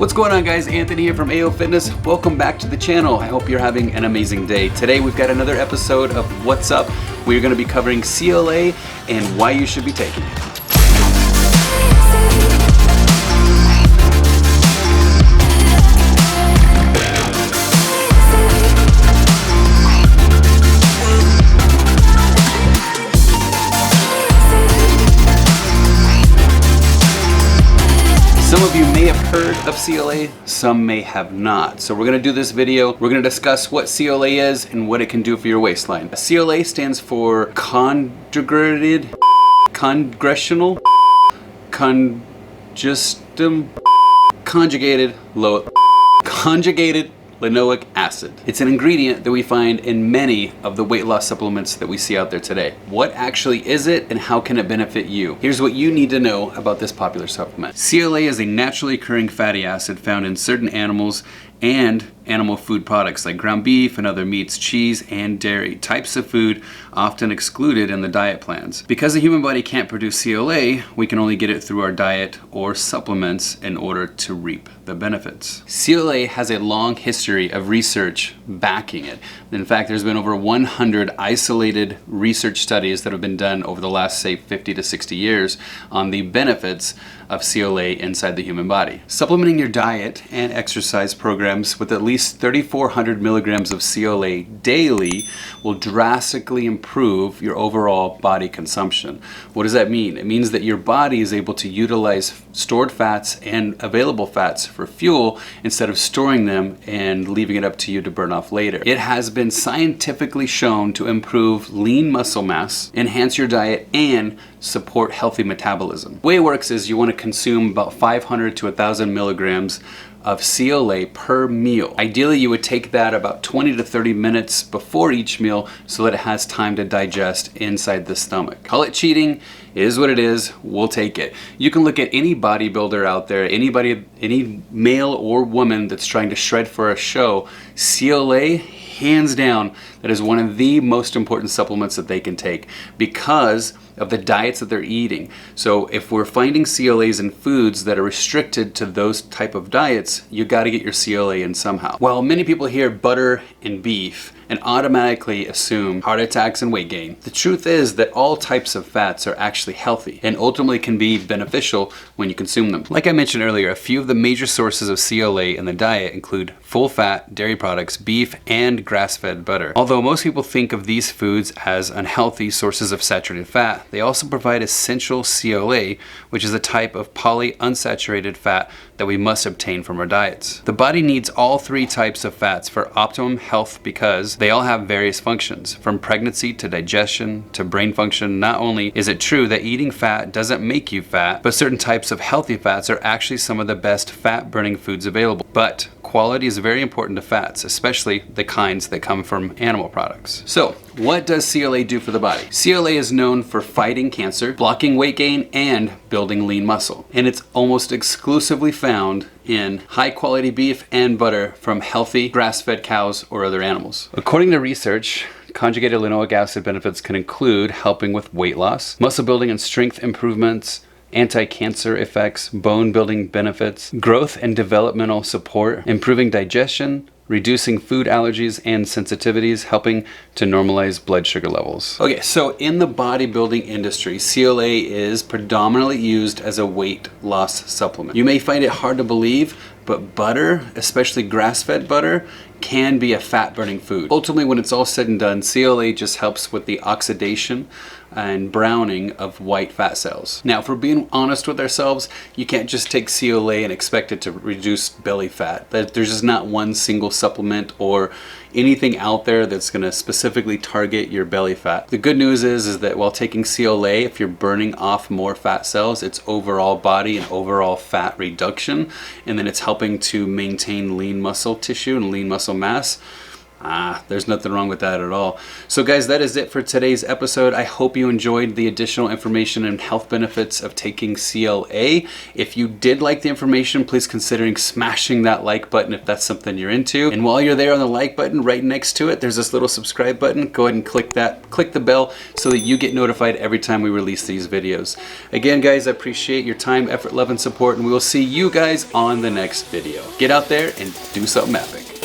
What's going on, guys? Anthony here from AO Fitness. Welcome back to the channel. I hope you're having an amazing day. Today we've got another episode of What's Up. We're going to be covering CLA and why you should be taking it. Some of you may have heard of CLA, some may have not. So we're gonna do this video. We're gonna discuss what CLA is and what it can do for your waistline. CLA stands for Conjugated linoleic acid. It's an ingredient that we find in many of the weight loss supplements that we see out there today. What actually is it and how can it benefit you? Here's what you need to know about this popular supplement. CLA is a naturally occurring fatty acid found in certain animals and animal food products like ground beef and other meats, cheese, and dairy, types of food often excluded in the diet plans. Because the human body can't produce CLA, we can only get it through our diet or supplements in order to reap the benefits. CLA has a long history of research backing it. In fact, there's been over 100 isolated research studies that have been done over the last, say, 50 to 60 years on the benefits of CLA inside the human body. Supplementing your diet and exercise programs with at least 3,400 milligrams of CLA daily will drastically improve your overall body consumption. What does that mean? It means that your body is able to utilize stored fats and available fats for fuel instead of storing them and leaving it up to you to burn off later. It has been scientifically shown to improve lean muscle mass, enhance your diet, and support healthy metabolism. The way it works is you want to consume about 500 to 1,000 milligrams of CLA per meal. Ideally, you would take that about 20 to 30 minutes before each meal so that it has time to digest inside the stomach. Call it cheating, it is what it is, we'll take it. You can look at any bodybuilder out there, any male or woman that's trying to shred for a show, CLA, hands down, that is one of the most important supplements that they can take because of the diets that they're eating. So if we're finding CLAs in foods that are restricted to those type of diets, you got to get your CLA in somehow. While many people hear butter and beef and automatically assume heart attacks and weight gain, the truth is that all types of fats are actually healthy and ultimately can be beneficial when you consume them. Like I mentioned earlier, a few of the major sources of CLA in the diet include full fat dairy products, beef, and grass-fed butter. Although most people think of these foods as unhealthy sources of saturated fat, they also provide essential CLA, which is a type of polyunsaturated fat that we must obtain from our diets. The body needs all three types of fats for optimum health because they all have various functions, from pregnancy to digestion to brain function. Not only is it true that eating fat doesn't make you fat, but certain types of healthy fats are actually some of the best fat-burning foods available. But quality is very important to fats, especially the kinds that come from animal products. So, what does CLA do for the body? CLA is known for fighting cancer, blocking weight gain, and building lean muscle. And it's almost exclusively found in high-quality beef and butter from healthy grass-fed cows or other animals. According to research, conjugated linoleic acid benefits can include helping with weight loss, muscle building and strength improvements, anti-cancer effects, bone building benefits, growth and developmental support, improving digestion, reducing food allergies and sensitivities, helping to normalize blood sugar levels. Okay, so in the bodybuilding industry, CLA is predominantly used as a weight loss supplement. You may find it hard to believe, but butter, especially grass-fed butter, can be a fat-burning food. Ultimately, when it's all said and done, CLA just helps with the oxidation and browning of white fat cells. Now, if we're being honest with ourselves, you can't just take CLA and expect it to reduce belly fat. There's just not one single supplement or anything out there that's going to specifically target your belly fat. The good news is that while taking CLA, if you're burning off more fat cells, it's overall body and overall fat reduction, and then it's helping to maintain lean muscle tissue and lean muscle mass. There's nothing wrong with that at all. So guys, that is it for today's episode. I hope you enjoyed the additional information and health benefits of taking CLA. If you did like the information, please consider smashing that like button if that's something you're into. And while you're there on the like button, right next to it, there's this little subscribe button. Go ahead and click that. Click the bell so that you get notified every time we release these videos. Again, guys, I appreciate your time, effort, love, and support, and we will see you guys on the next video. Get out there and do something epic.